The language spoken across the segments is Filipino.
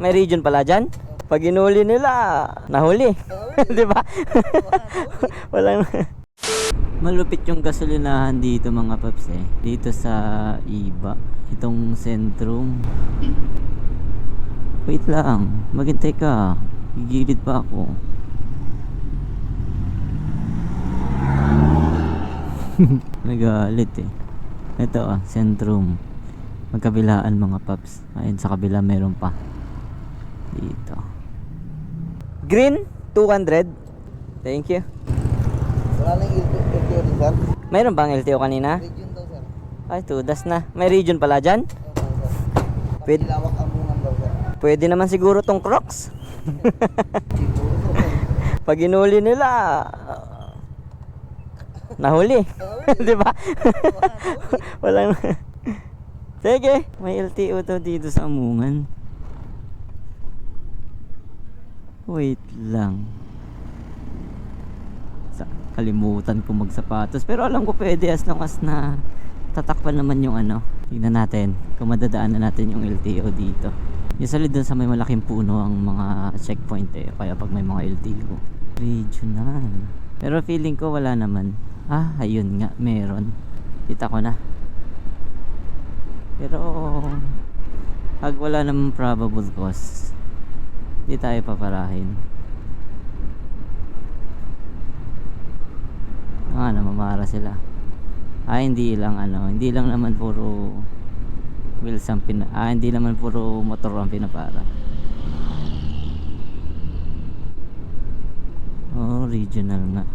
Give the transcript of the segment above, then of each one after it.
May region pala dyan? Pag inuli nila, nahuli. Di ba? Walang... Malupit yung gasolinahan dito mga paps eh. Dito sa Iba. Itong Sentrum. Wait lang. Maghintay ka. Gigilid pa ako. Nagalit eh. Ito Sentrum. Magkabilaan mga paps. Ayun sa kabila meron pa. Dito. Green 200. Thank you. Wala lang LTO din, sir. Mayroon bang LTO kanina? Region daw, sir. Ay, tudas na. May region pala dyan? Opo, sir. Pwede, Pakilawak ang bungan daw, sir. pwede naman siguro tong Crocs. Siguro, sir. Pag inuli nila, nahuli. Di ba? Walang... Sige, may LTO daw dito sa Amungan. Wait lang. Kalimutan ko magsapatos. Pero alam ko pwede as long as na tatakpan naman yung ano. Tingnan natin kung madadaan na natin yung LTO dito. Usually dun sa may malaking puno ang mga checkpoint eh. Kaya pag may mga LTO. Regional. Pero feeling ko wala naman. Ah, ayun nga. Meron. Kita ko na. Pero pag wala naman probable cause, hindi tayo paparahin. Namamara sila. Hindi lang hindi lang naman puro wheels ang hindi naman puro motor ang pinapara. Regional nga.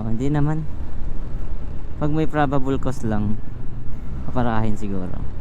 Hindi naman. Pag may probable cause lang, paparahin siguro.